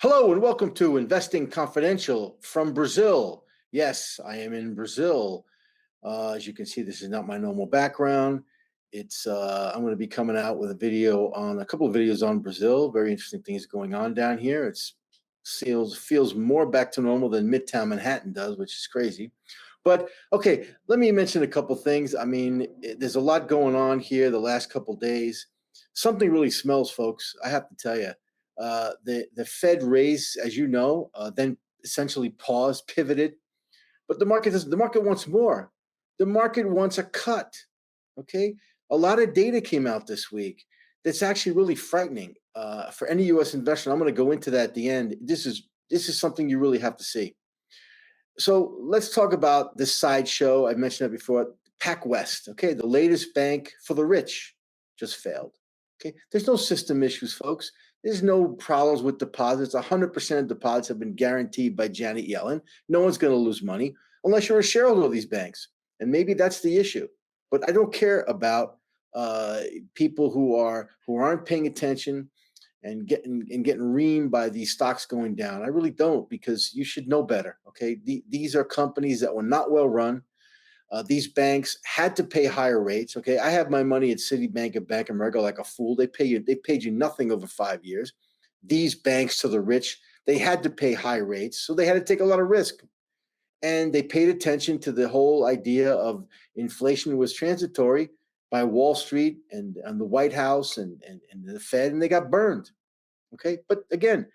Hello and welcome to Investing Confidential from Brazil. Yes, I am in Brazil. As you can see, this is not my normal background. I'm going to be coming out with a couple of videos on Brazil. Very interesting things going on down here. It feels more back to normal than Midtown Manhattan does, which is crazy. But okay, let me mention a couple things. There's a lot going on here the last couple days. Something really smells, folks. I have to tell you. The Fed raised, as you know, then essentially paused, pivoted, but the market wants more. The market wants a cut. Okay, a lot of data came out this week that's actually really frightening for any U.S. investor. I'm going to go into that at the end. This is something you really have to see. So let's talk about this sideshow. I mentioned that before. PacWest, okay, the latest bank for the rich, just failed. Okay, there's no system issues, folks. There's no problems with deposits. 100% of deposits have been guaranteed by Janet Yellen. No one's going to lose money unless you're a shareholder of these banks, and maybe that's the issue. But I don't care about people who aren't paying attention and getting reamed by these stocks going down. I really don't, because you should know better. Okay, these are companies that were not well run. These banks had to pay higher rates. Okay, I have my money at Citibank and Bank of America like a fool. They paid you nothing over 5 years. These banks to the rich, they had to pay high rates, so they had to take a lot of risk. And they paid attention to the whole idea of inflation was transitory by Wall Street and the White House and the Fed, and they got burned. Okay, but again,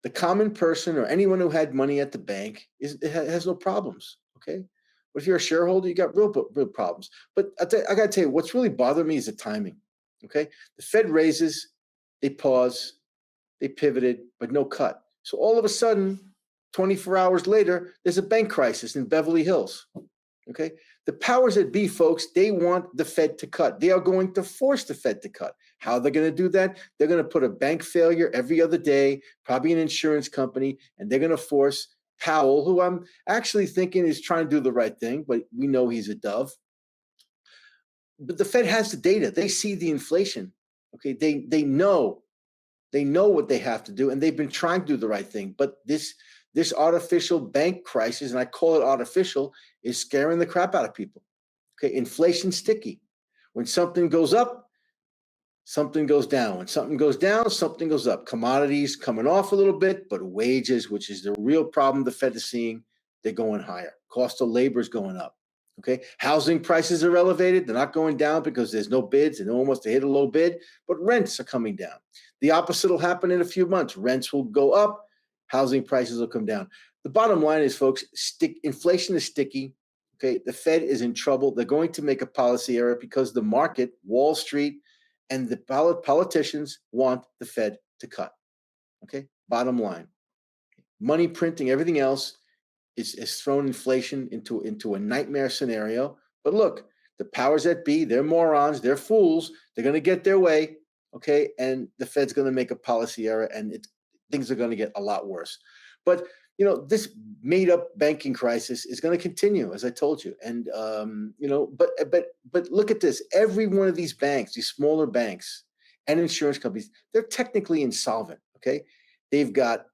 the common person or anyone who had money at the bank has no problems. Okay, but if you're a shareholder, you got real problems. But I got to tell you, what's really bothering me is the timing. Okay, the Fed raises, they pause, they pivoted, but no cut. So all of a sudden, 24 hours later, there's a bank crisis in Beverly Hills. Okay, the powers that be, folks, they want the Fed to cut. They are going to force the Fed to cut. How are they going to do that? They're going to put a bank failure every other day, probably an insurance company, and they're going to force Powell, who I'm actually thinking is trying to do the right thing, but we know he's a dove. But the Fed has the data. They see the inflation. Okay, they know what they have to do, and they've been trying to do the right thing. But this artificial bank crisis, and I call it artificial, is scaring the crap out of people. Okay, inflation's sticky. When something goes up, something goes down. When something goes down, something goes up. Commodities coming off a little bit, but wages, which is the real problem the Fed is seeing, they're going higher. Cost of labor is going up. Okay, housing prices are elevated. They're not going down because there's no bids and no one wants to hit a low bid, but rents are coming down. The opposite will happen in a few months. Rents will go up, housing prices will come down. The bottom line is, folks, inflation is sticky. Okay, the Fed is in trouble. They're going to make a policy error because the market, Wall Street, and the politicians want the Fed to cut. Okay, bottom line. Money printing, everything else is thrown inflation into a nightmare scenario. But look, the powers that be, they're morons, they're fools. They're going to get their way, okay? And the Fed's going to make a policy error, and things are going to get a lot worse. But this made-up banking crisis is going to continue, as I told you. And but look at this. Every one of these banks, these smaller banks and insurance companies, they're technically insolvent. Okay, they've got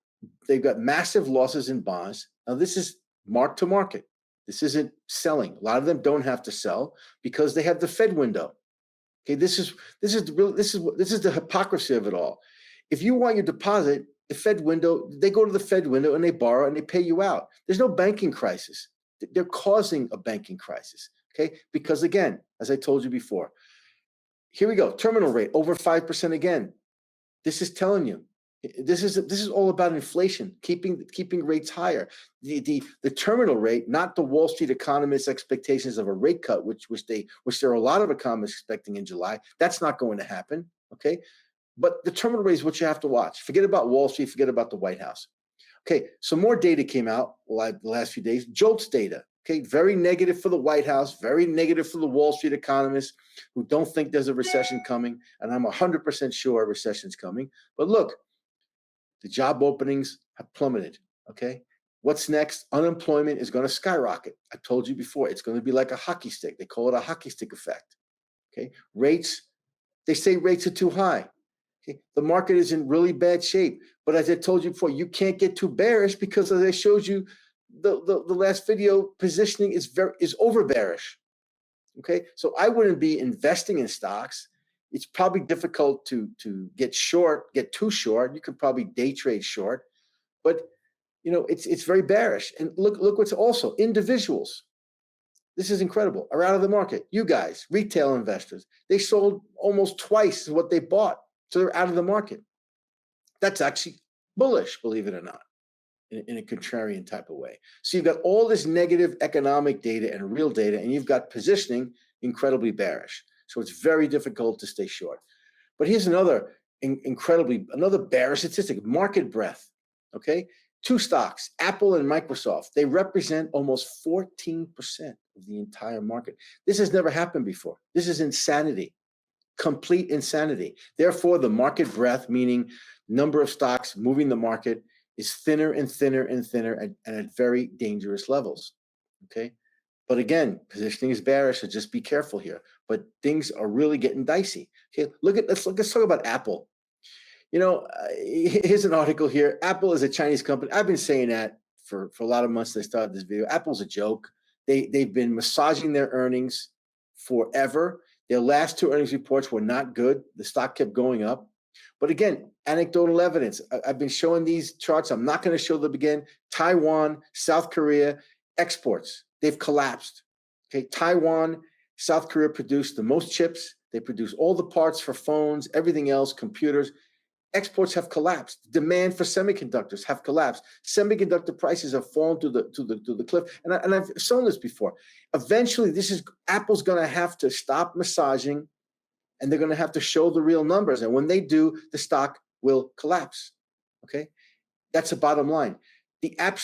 massive losses in bonds. Now, this is mark to market. This isn't selling. A lot of them don't have to sell because they have the Fed window. Okay, this is the hypocrisy of it all. If you want your deposit, the Fed window, they go to the Fed window and they borrow and they pay you out. There's no banking crisis. They're causing a banking crisis. Okay, because again, as I told you before, here we go. Terminal rate over 5% again. This is telling you. This is all about inflation, keeping rates higher. The terminal rate, not the Wall Street economists' expectations of a rate cut, which there are a lot of economists expecting in July. That's not going to happen. Okay, but the terminal rate is what you have to watch. Forget about Wall Street. Forget about the White House. Okay, some more data came out the last few days. JOLTS data. Okay, very negative for the White House, very negative for the Wall Street economists who don't think there's a recession coming. And I'm 100% sure a recession's coming. But look, the job openings have plummeted. Okay, what's next? Unemployment is going to skyrocket. I told you before, it's going to be like a hockey stick. They call it a hockey stick effect. Okay, rates, they say rates are too high. Okay, the market is in really bad shape. But as I told you before, you can't get too bearish because, as I showed you the last video, positioning is over bearish. Okay, so I wouldn't be investing in stocks. It's probably difficult to get too short. You could probably day trade short, but it's very bearish. And look what's also individuals. This is incredible. Are out of the market. You guys, retail investors, they sold almost twice what they bought, so they're out of the market. That's actually bullish, believe it or not, in a contrarian type of way. So you've got all this negative economic data and real data, and you've got positioning incredibly bearish. So it's very difficult to stay short. But here's another another bearish statistic: market breadth. Okay, two stocks, Apple and Microsoft, they represent almost 14% of the entire market. This has never happened before. This is insanity. Complete insanity. Therefore, the market breadth, meaning number of stocks moving the market, is thinner and thinner and thinner and at very dangerous levels. Okay. But again, positioning is bearish, so just be careful here. But things are really getting dicey. Okay, let's talk about Apple. Here's an article here. Apple is a Chinese company. I've been saying that for a lot of months since I started this video. Apple's a joke. They've been massaging their earnings forever. Their last two earnings reports were not good. The stock kept going up. But again, anecdotal evidence. I've been showing these charts. I'm not going to show them again. Taiwan, South Korea, exports. They've collapsed. Okay, Taiwan, South Korea produced the most chips. They produce all the parts for phones, everything else, computers. Exports have collapsed. Demand for semiconductors have collapsed. Semiconductor prices have fallen to the cliff. And I've shown this before. Eventually, Apple's going to have to stop massaging, and they're going to have to show the real numbers. And when they do, the stock will collapse. Okay, that's the bottom line.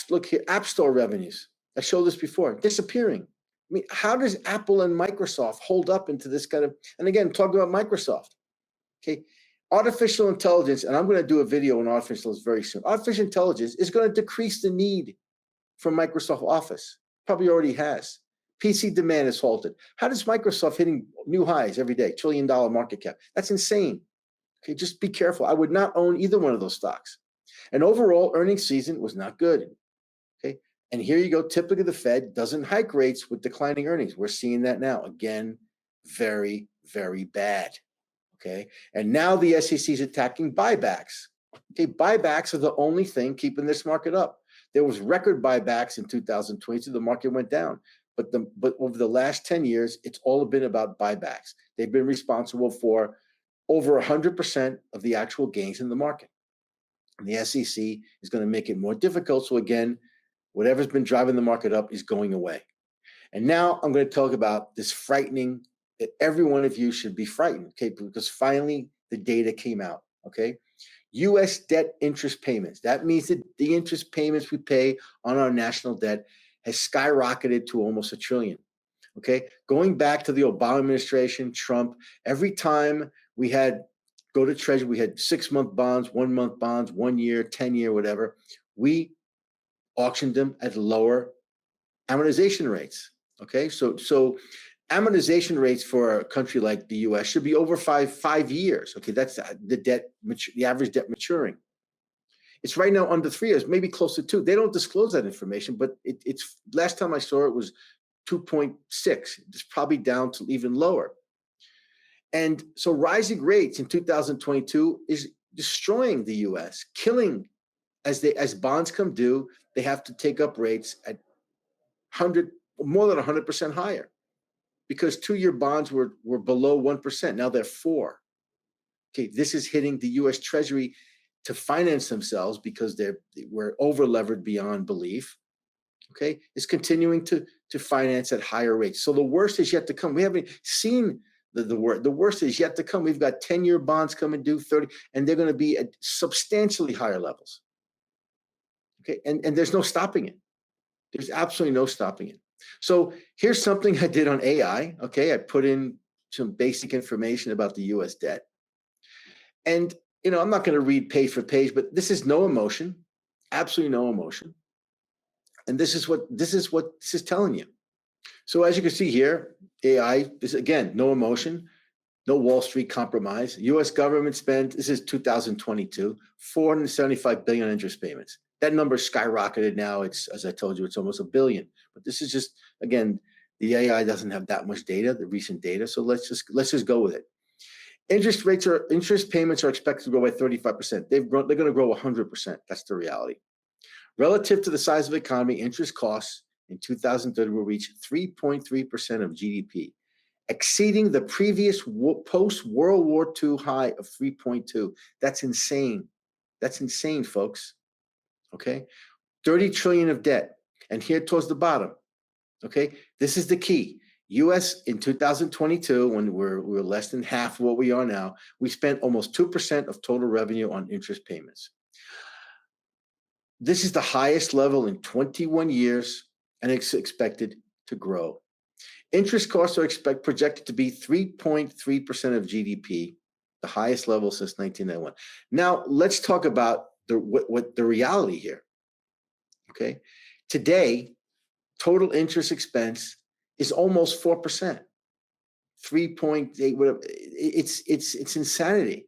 Look here, App Store revenues. I showed this before, disappearing. I mean, how does Apple and Microsoft hold up into this kind of? And again, talking about Microsoft. Okay. Artificial intelligence, and I'm going to do a video on artificial intelligence very soon. Artificial intelligence is going to decrease the need for Microsoft Office. Probably already has. PC demand is halted. How does Microsoft hitting new highs every day? $1 trillion market cap. That's insane. Okay, just be careful. I would not own either one of those stocks. And overall, earnings season was not good. Okay, and here you go. Typically, the Fed doesn't hike rates with declining earnings. We're seeing that now. Again, very, very bad. Okay, and now the SEC is attacking buybacks. Okay, buybacks are the only thing keeping this market up. There was record buybacks in 2022. The market went down, but over the last 10 years, it's all been about buybacks. They've been responsible for over 100% of the actual gains in the market. And the SEC is going to make it more difficult. So again, whatever's been driving the market up is going away. And now I'm going to talk about this frightening that every one of you should be frightened, okay? Because finally the data came out, okay? U.S. debt interest payments. That means that the interest payments we pay on our national debt has skyrocketed to almost $1 trillion, okay? Going back to the Obama administration, Trump, every time we had go to Treasury, we had 6-month bonds, 1-month bonds, 1 year, 10-year, whatever. We auctioned them at lower amortization rates, okay? So amortization rates for a country like the U.S. should be over five years. Okay, that's the average debt maturing. It's right now under 3 years, maybe close to 2. They don't disclose that information, but it's last time I saw it was 2.6. It's probably down to even lower. And so rising rates in 2022 is destroying the U.S., killing as bonds come due. They have to take up rates at more than 100% higher. Because 2-year bonds were below 1%. Now they're 4%. Okay, this is hitting the U.S. Treasury to finance themselves because we're over-levered beyond belief. Okay, it's continuing to finance at higher rates. So the worst is yet to come. We haven't seen the worst. The worst is yet to come. We've got 10-year bonds coming due, 30, and they're going to be at substantially higher levels. Okay, and there's no stopping it. There's absolutely no stopping it. So here's something I did on AI. Okay, I put in some basic information about the U.S. debt. And, I'm not going to read page for page, but this is no emotion, absolutely no emotion. And this is what this is telling you. So as you can see here, AI is, again, no emotion. No Wall Street compromise. U.S. government spent, this is 2022, 475 billion interest payments. That number skyrocketed now. It's, as I told you, it's almost a billion. But this is just, again, the AI doesn't have that much data, the recent data. So let's just go with it. Interest payments are expected to grow by 35%. They're going to grow 100%. That's the reality. Relative to the size of the economy, interest costs in 2030 will reach 3.3% of GDP, exceeding the previous post-World War II high of 3.2. That's insane. That's insane, folks. Okay? 30 trillion of debt. And here towards the bottom, okay? This is the key. US in 2022, when we're less than half of what we are now, we spent almost 2% of total revenue on interest payments. This is the highest level in 21 years, and it's expected to grow. Interest costs are projected to be 3.3% of GDP, the highest level since 1991. Now, let's talk about what the reality here. Okay, today, total interest expense is almost 4%, 3.8. Whatever. It's insanity.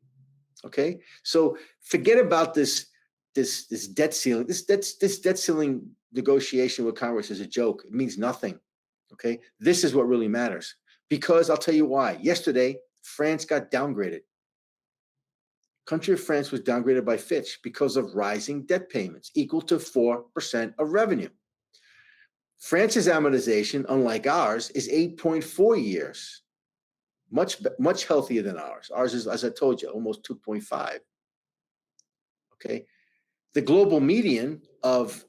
Okay, so forget about this debt ceiling. This debt ceiling negotiation with Congress is a joke. It means nothing. Okay, this is what really matters, because I'll tell you why. Yesterday, France got downgraded. Country of France was downgraded by Fitch because of rising debt payments equal to 4% of revenue. France's amortization, unlike ours, is 8.4 years, much healthier than ours. Ours is, as I told you, almost 2.5. Okay, the global median of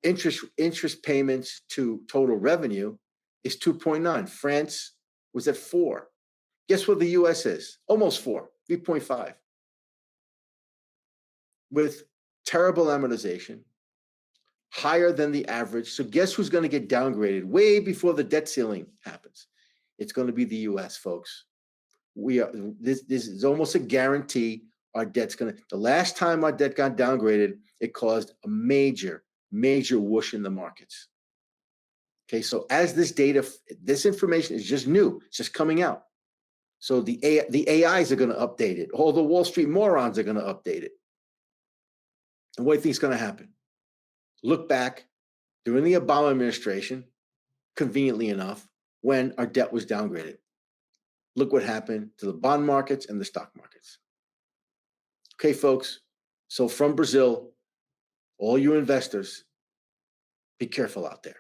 interest payments to total revenue is 2.9. France was at 4. Guess what the US is? Almost 4, 3.5. With terrible amortization, higher than the average. So guess who's going to get downgraded way before the debt ceiling happens? It's going to be the US, folks. This is almost a guarantee our debt's going to, the last time our debt got downgraded, it caused a major whoosh in the markets. Okay, so as this information is just new, it's just coming out. So the AIs are going to update it. All the Wall Street morons are going to update it. And what do you think is going to happen? Look back during the Obama administration, conveniently enough, when our debt was downgraded. Look what happened to the bond markets and the stock markets. Okay, folks, so from Brazil, all you investors, be careful out there.